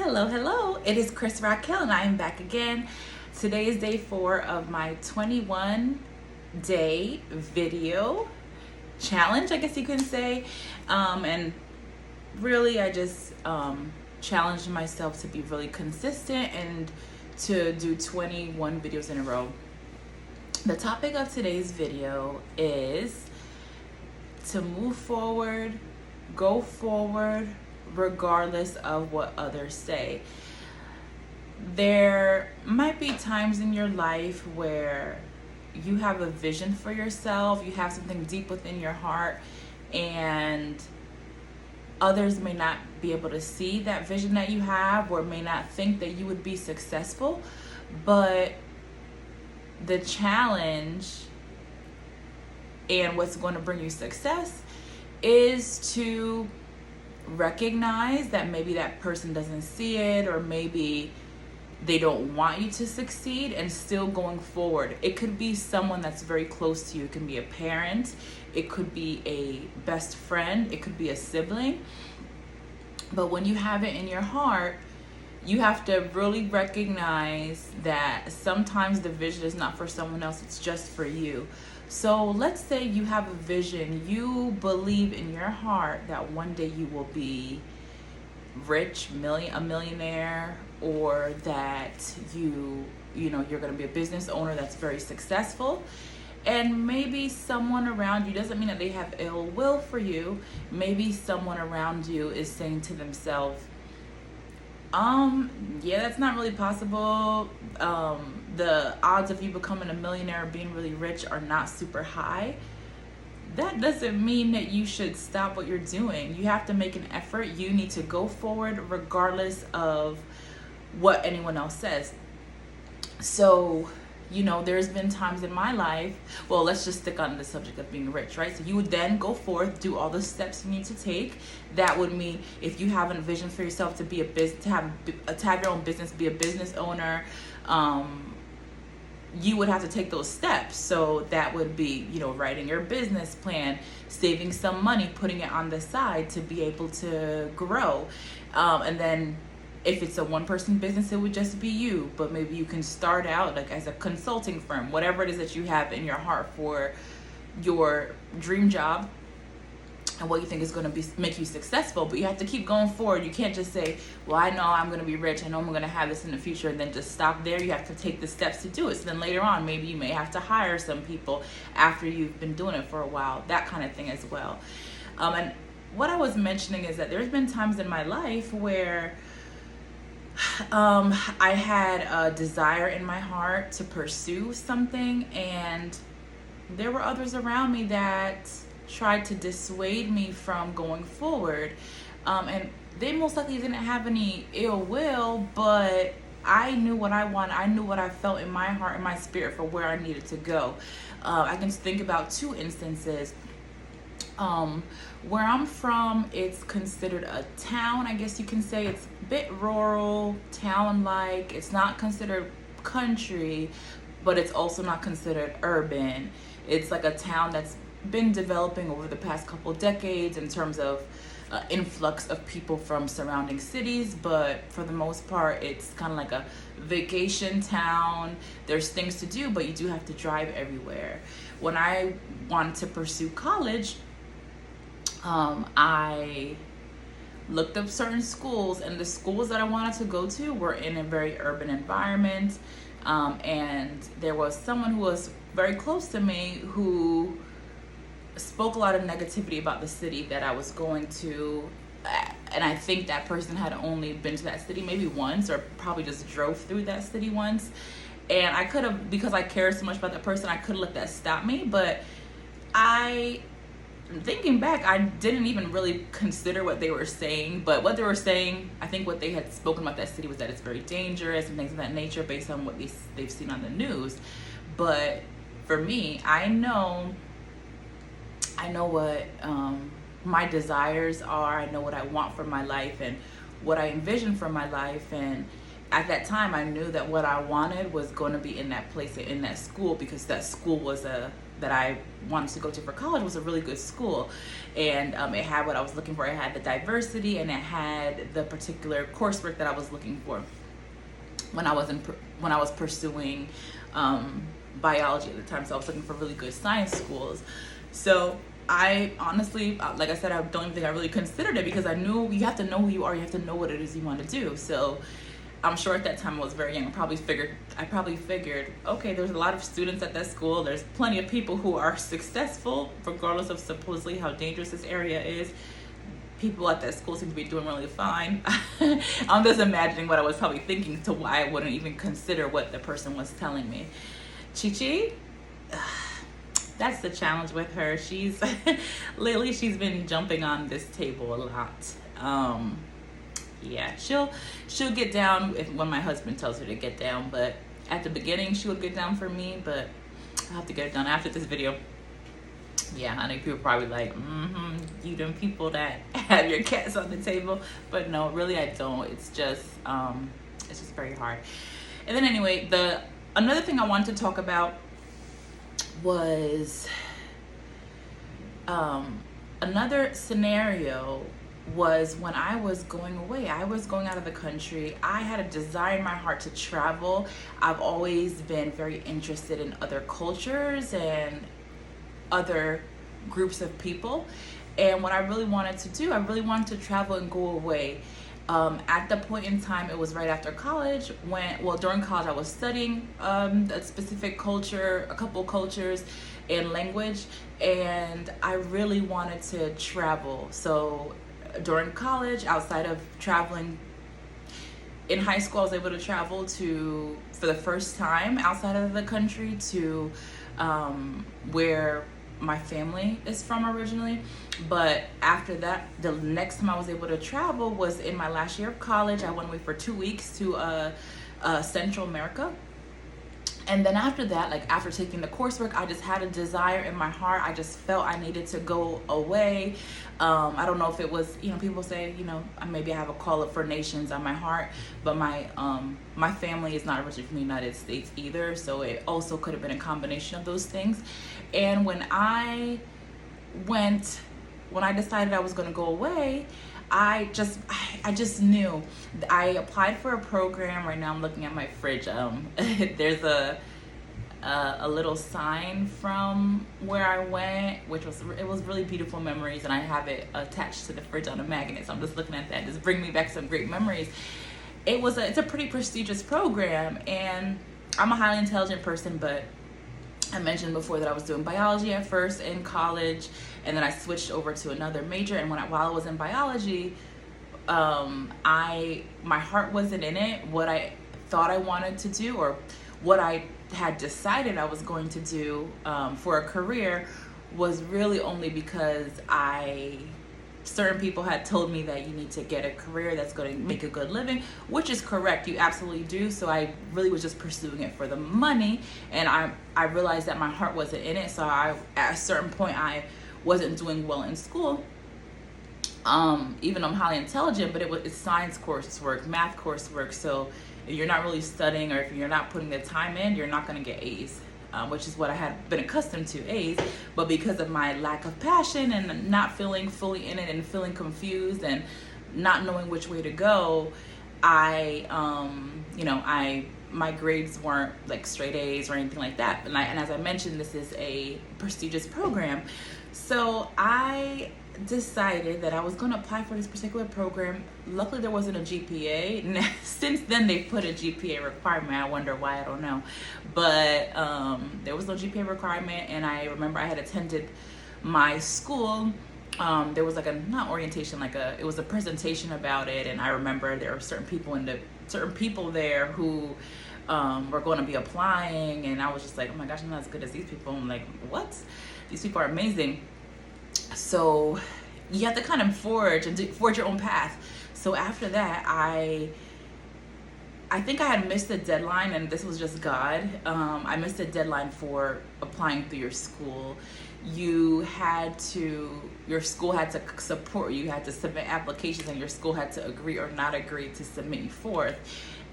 Hello, hello. It is Krystalracquel and I am back again. Today is day 4 of my 21-day video challenge, I guess you can say. And really, I just challenged myself to be really consistent and to do 21 videos in a row. The topic of today's video is to move forward, go forward, regardless of what others say. There might be times in your life where you have a vision for yourself, you have something deep within your heart, and others may not be able to see that vision that you have or may not think that you would be successful. But the challenge and what's going to bring you success is to recognize that maybe that person doesn't see it, or maybe they don't want you to succeed, and still going forward. It could be someone that's very close to you. It can be a parent, it could be a best friend, it could be a sibling. But when you have it in your heart, you have to really recognize that sometimes the vision is not for someone else, it's just for you. So let's say you have a vision, you believe in your heart that one day you will be rich, a millionaire, or that you're going to be a business owner that's very successful. And maybe someone around you, doesn't mean that they have ill will for you, maybe someone around you is saying to themselves, yeah, that's not really possible. The odds of you becoming a millionaire or being really rich are not super high. That doesn't mean that you should stop what you're doing. You have to make an effort. You need to go forward regardless of what anyone else says. So, there's been times in my life, well, let's just stick on the subject of being rich, right? So you would then go forth, do all the steps you need to take. That would mean if you have a vision for yourself to be to have your own business, be a business owner, you would have to take those steps. So that would be, writing your business plan, saving some money, putting it on the side to be able to grow. And then if it's a one-person business, it would just be you. But maybe you can start out like as a consulting firm, whatever it is that you have in your heart for your dream job and what you think is going to make you successful. But you have to keep going forward. You can't just say, well, I know I'm going to be rich, I know I'm going to have this in the future, and then just stop there. You have to take the steps to do it. So then later on, maybe you may have to hire some people after you've been doing it for a while, that kind of thing as well. And what I was mentioning is that there's been times in my life where I had a desire in my heart to pursue something, and there were others around me that tried to dissuade me from going forward. And they most likely didn't have any ill will, but I knew what I wanted. I knew what I felt in my heart and my spirit for where I needed to go. I can think about 2 instances. Where I'm from, it's considered a town, I guess you can say. It's a bit rural, town-like. It's not considered country, but it's also not considered urban. It's like a town that's been developing over the past couple decades in terms of influx of people from surrounding cities, but for the most part, it's kind of like a vacation town. There's things to do, but you do have to drive everywhere. When I wanted to pursue college, I looked up certain schools, and the schools that I wanted to go to were in a very urban environment. And there was someone who was very close to me who spoke a lot of negativity about the city that I was going to. And I think that person had only been to that city maybe once, or probably just drove through that city once. And I could have, because I cared so much about that person, I could have let that stop me. But thinking back, I didn't even really consider what they were saying. But what they were saying, I think what they had spoken about that city was that it's very dangerous and things of that nature based on what they've seen on the news. But for me, I know what my desires are. I know what I want for my life and what I envision for my life. And at that time, I knew that what I wanted was going to be in that place, in that school, because that school was a that I wanted to go to for college was a really good school, and it had what I was looking for. It had the diversity, and it had the particular coursework that I was looking for when I was pursuing biology at the time. So I was looking for really good science schools. So I honestly, like I said, I don't even think I really considered it, because I knew you have to know who you are, you have to know what it is you want to do. So I'm sure at that time I was very young. I probably figured, okay, there's a lot of students at that school. There's plenty of people who are successful, regardless of supposedly how dangerous this area is. People at that school seem to be doing really fine. I'm just imagining what I was probably thinking to why I wouldn't even consider what the person was telling me. Chi-Chi, that's the challenge with her. Lately she's been jumping on this table a lot. Yeah, she'll get down when my husband tells her to get down, but at the beginning she would get down for me, but I'll have to get it done after this video. Yeah, I think people are probably like, you them people that have your cats on the table. But no, really I don't. It's just very hard. And then anyway, another thing I wanted to talk about was another scenario was when I was going away. I was going out of the country. I had a desire in my heart to travel. I've always been very interested in other cultures and other groups of people. And what I really wanted to do, I really wanted to travel and go away. At the point in time, it was right after college, during college I was studying a specific culture, a couple cultures and language, and I really wanted to travel. So during college, outside of traveling in high school, I was able to travel for the first time outside of the country to where my family is from originally. But after that, the next time I was able to travel was in my last year of college. I went away for 2 weeks to Central America. And then after that, like after taking the coursework, I just had a desire in my heart. I just felt I needed to go away. I don't know if it was, people say, maybe I have a call up for nations on my heart, but my family is not originally from the United States either. So it also could have been a combination of those things. And when I decided I was going to go away, I just knew. I applied for a program. Right now I'm looking at my fridge. There's a little sign from where I went, it was really beautiful memories, and I have it attached to the fridge on a magnet. So I'm just looking at that, just bring me back some great memories. It's a pretty prestigious program, and I'm a highly intelligent person, but I mentioned before that I was doing biology at first in college, and then I switched over to another major. And while I was in biology, my heart wasn't in it. What I thought I wanted to do, or what I had decided I was going to do for a career, was really only because certain people had told me that you need to get a career that's going to make a good living, which is correct. You absolutely do. So I really was just pursuing it for the money, and I realized that my heart wasn't in it. So at a certain point, I wasn't doing well in school, even though I'm highly intelligent, but it's science coursework, math coursework. So if you're not really studying, or if you're not putting the time in, you're not going to get A's. Which is what I had been accustomed to, A's. But because of my lack of passion and not feeling fully in it and feeling confused and not knowing which way to go, my grades weren't like straight A's or anything like that. And as I mentioned, this is a prestigious program. So I decided that I was going to apply for this particular program. Luckily, there wasn't a GPA. Since then, they've put a GPA requirement. I wonder why, I don't know. But there was no GPA requirement, and I remember I had attended my school. There was not orientation, it was a presentation about it, and I remember there were certain people there who were going to be applying, and I was just like, oh my gosh, I'm not as good as these people. I'm like, what? These people are amazing. So you have to kind of forge your own path. So after that, I think I had missed the deadline, and this was just God. I missed the deadline for applying through your school. Your school had to support you. You had to submit applications, and your school had to agree or not agree to submit you forth.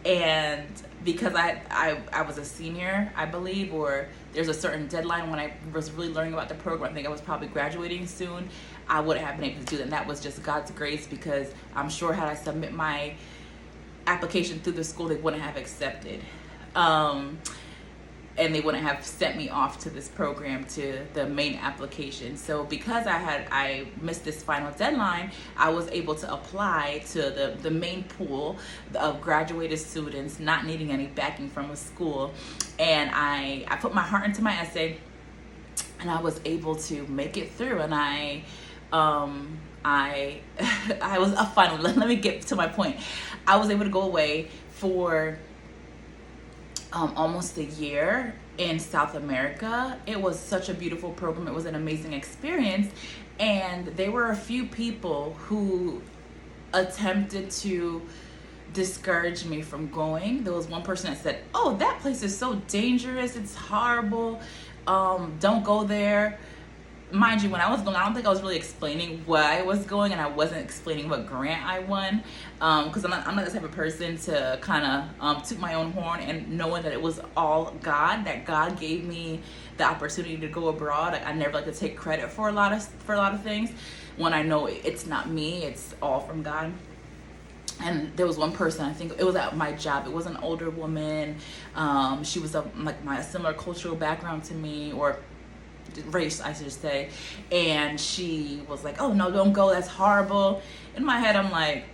And because I was a senior, I believe, or there's a certain deadline when I was really learning about the program, I think I was probably graduating soon, I wouldn't have been able to do that. And that was just God's grace, because I'm sure had I submit my application through the school, they wouldn't have accepted. And they wouldn't have sent me off to this program, to the main application. So because I missed this final deadline, I was able to apply to the main pool of graduated students not needing any backing from a school. And I put my heart into my essay, and I was able to make it through. And I was finally, let me get to my point. I was able to go away for almost a year in South America. It was such a beautiful program. It was an amazing experience. And there were a few people who attempted to discourage me from going. There was one person that said, "Oh, that place is so dangerous. It's horrible. Don't go there." Mind you, when I was going, I don't think I was really explaining why I was going, and I wasn't explaining what grant I won, because I'm not the type of person to kind of toot my own horn, and knowing that it was all God, that God gave me the opportunity to go abroad. I never like to take credit for a lot of things when I know it's not me, it's all from God. And there was one person, I think it was at my job. It was an older woman. She was a similar cultural background to me, or race, I should say. And she was like, "Oh no, don't go, that's horrible." In my head, I'm like,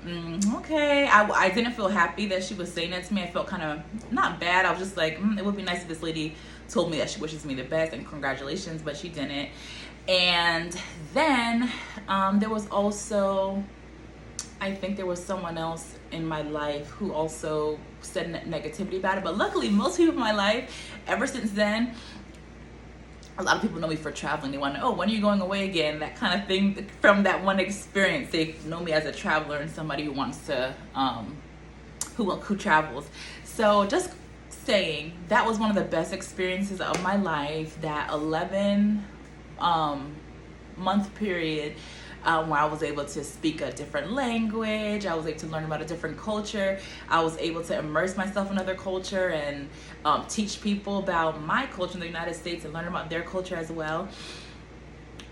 okay. I didn't feel happy that she was saying that to me. I felt kind of not bad. I was just like, it would be nice if this lady told me that she wishes me the best and congratulations, but she didn't. And then there was also, I think there was someone else in my life who also said negativity about it. But luckily, most people in my life, ever since then, a lot of people know me for traveling. They want to know, "Oh, when are you going away again?" That kind of thing. From that one experience, they know me as a traveler and somebody who wants to, who travels. So just saying, that was one of the best experiences of my life. That 11-month period, where I was able to speak a different language. I was able to learn about a different culture. I was able to immerse myself in another culture and teach people about my culture in the United States and learn about their culture as well.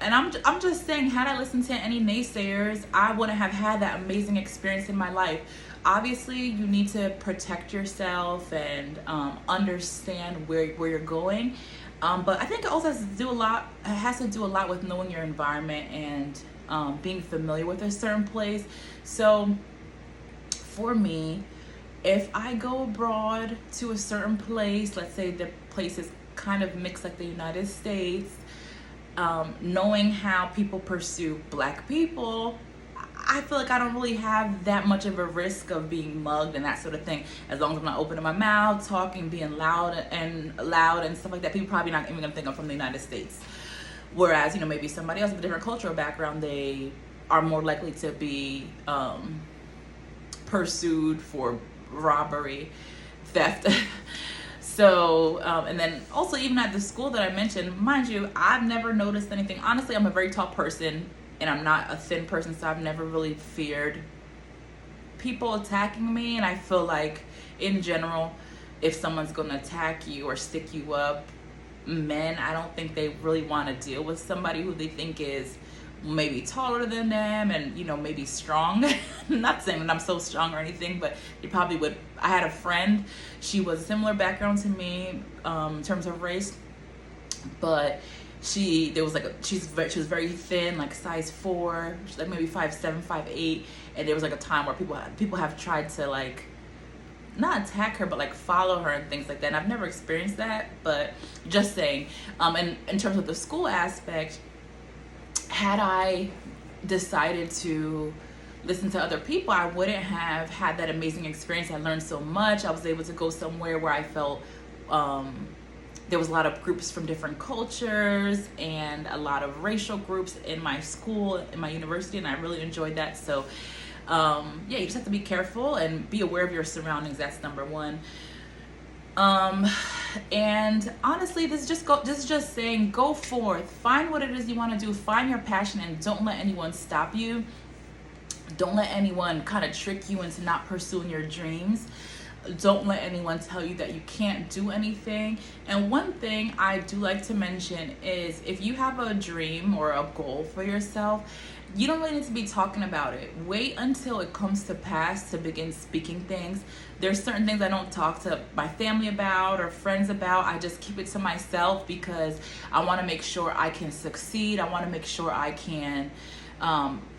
And I'm just saying, had I listened to any naysayers, I wouldn't have had that amazing experience in my life. Obviously, you need to protect yourself and understand where you're going. But I think it also has to do a lot with knowing your environment and being familiar with a certain place. So for me, if I go abroad to a certain place, let's say the place is kind of mixed like the United States, knowing how people pursue Black people, I feel like I don't really have that much of a risk of being mugged and that sort of thing. As long as I'm not opening my mouth, talking, being loud and stuff like that, people probably not even gonna think I'm from the United States. Whereas, maybe somebody else with a different cultural background, they are more likely to be pursued for robbery, theft. So, and then also even at the school that I mentioned, mind you, I've never noticed anything. Honestly, I'm a very tall person and I'm not a thin person, so I've never really feared people attacking me. And I feel like in general, if someone's gonna attack you or stick you up, men, I don't think they really want to deal with somebody who they think is maybe taller than them and maybe strong. Not saying that I'm so strong or anything, but they probably would. I had a friend, she was a similar background to me in terms of race, but she was very thin, like size 4, like maybe 5'7", 5'8", and there was like a time where people have tried to like not attack her, but like follow her and things like that. And I've never experienced that, but just saying. And in terms of the school aspect, had I decided to listen to other people, I wouldn't have had that amazing experience. I learned so much. I was able to go somewhere where I felt there was a lot of groups from different cultures and a lot of racial groups in my school, in my university, and I really enjoyed that. So you just have to be careful and be aware of your surroundings. That's number one. And honestly, this is just saying, go forth, find what it is you want to do, find your passion, and don't let anyone stop you. Don't let anyone kind of trick you into not pursuing your dreams. don't let anyone tell you that you can't do anything. And one thing I do like to mention is, if you have a dream or a goal for yourself, you don't really need to be talking about it. Wait until it comes to pass to begin speaking things. There's certain things I don't talk to my family about or friends about. I just keep it to myself because I want to make sure I can succeed. I want to make sure I can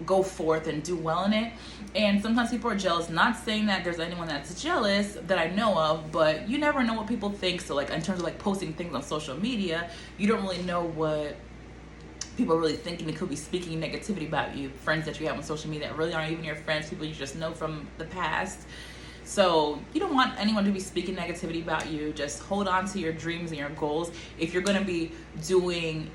go forth and do well in it. And sometimes people are jealous. Not saying that there's anyone that's jealous that I know of, but you never know what people think. So like in terms of like posting things on social media, you don't really know what people are really thinking. They could be speaking negativity about you. Friends that you have on social media that really aren't even your friends, people you just know from the past. So you don't want anyone to be speaking negativity about you. Just hold on to your dreams and your goals. If you're going to be doing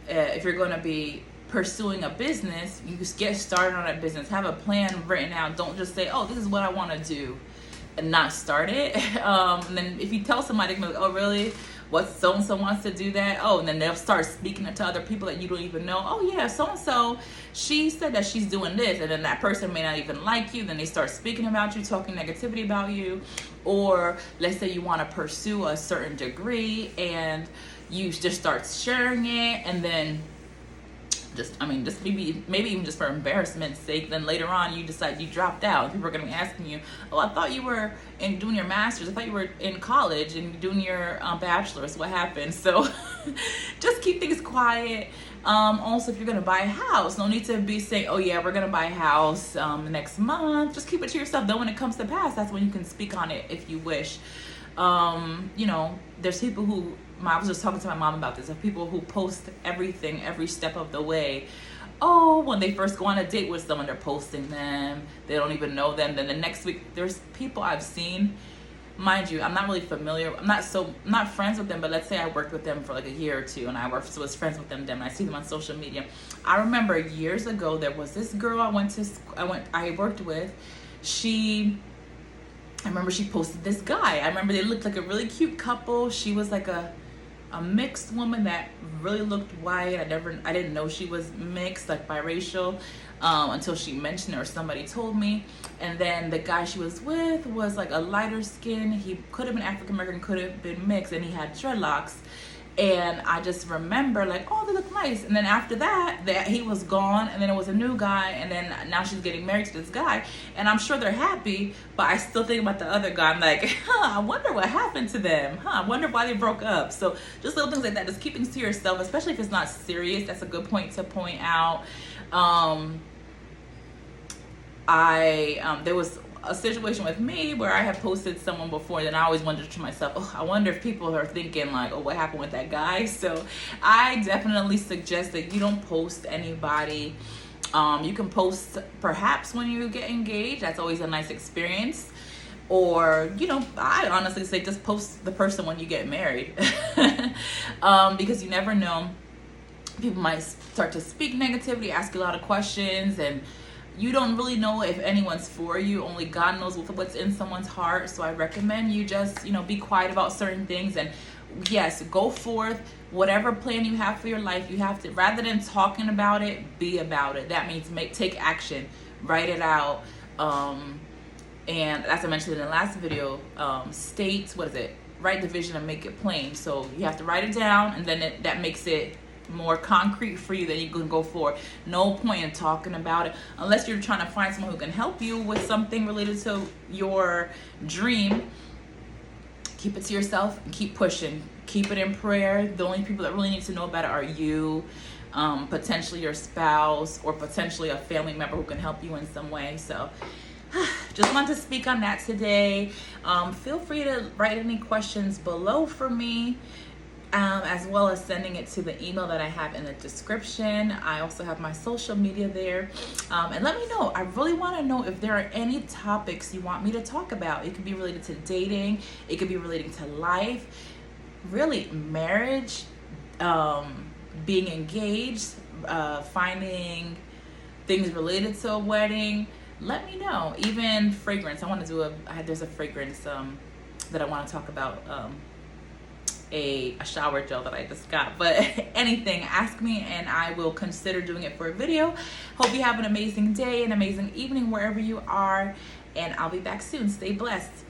if you're going to be pursuing a business, you just get started on that business. Have a plan written out. Don't just say, oh, this is what I want to do, and not start it. And then if you tell somebody, they're gonna be like, oh, really? What, so-and-so wants to do that? Oh, and then they'll start speaking it to other people that you don't even know. Oh, yeah, so-and-so, she said that she's doing this. And then that person may not even like you. Then they start speaking about you, talking negativity about you. Or let's say you want to pursue a certain degree and you just start sharing it, and then just maybe even just for embarrassment's sake, then later on you decide you dropped out. People are going to be asking you, oh, I thought you were doing your master's. I thought you were in college and doing your bachelor's. What happened? So just keep things quiet. Also, if you're going to buy a house, no need to be saying, oh yeah, we're going to buy a house next month. Just keep it to yourself. Then when it comes to pass, that's when you can speak on it if you wish. There's people who, I was just talking to my mom about this, of people who post everything every step of the way. Oh, when they first go on a date with someone, they're posting them. They don't even know them. Then the next week, there's people I've seen, mind you, I'm not really familiar. I'm not friends with them, but let's say I worked with them for like a year or two, and I was friends with them. Then I see them on social media. I remember years ago, there was this girl I worked with. I remember she posted this guy. I remember they looked like a really cute couple. She was like a mixed woman that really looked white. I didn't know she was mixed, like biracial, until she mentioned it or somebody told me. And then the guy she was with was like a lighter skin. He could have been African American, could have been mixed, and he had dreadlocks. And I just remember like, oh, they look nice. And then after that he was gone, and then it was a new guy, and then now she's getting married to this guy, and I'm sure they're happy, but I still think about the other guy. I'm like, I wonder what happened to them. I wonder why they broke up. So just little things like that, just keep things to yourself, especially if it's not serious. That's a good point to point out. There was a situation with me where I had posted someone before, then I always wondered to myself, oh, I wonder if people are thinking like, oh, what happened with that guy? So I definitely suggest that you don't post anybody. You can post perhaps when you get engaged. That's always a nice experience. Or, I honestly say just post the person when you get married. Because you never know. People might start to speak negativity, ask you a lot of questions, and you don't really know if anyone's for you. Only God knows what's in someone's heart. So I recommend you just, be quiet about certain things. And yes, go forth. Whatever plan you have for your life, you have to, rather than talking about it, be about it. That means take action, write it out. And as I mentioned in the last video, write the vision and make it plain. So you have to write it down, and then that makes it more concrete for you that you can go for. No point in talking about it unless you're trying to find someone who can help you with something related to your dream. Keep it to yourself and keep pushing. Keep it in prayer. The only people that really need to know about it are you, potentially your spouse, or potentially a family member who can help you in some way. So just want to speak on that today. Feel free to write any questions below for me. As well as sending it to the email that I have in the description. I also have my social media there. And let me know. I really want to know if there are any topics you want me to talk about. It could be related to dating. It could be relating to life. Really, marriage, being engaged, finding things related to a wedding. Let me know. Even fragrance. I want to do there's a fragrance that I want to talk about a shower gel that I just got. But anything, ask me and I will consider doing it for a video. Hope you have an amazing day, an amazing evening wherever you are, and I'll be back soon. Stay blessed.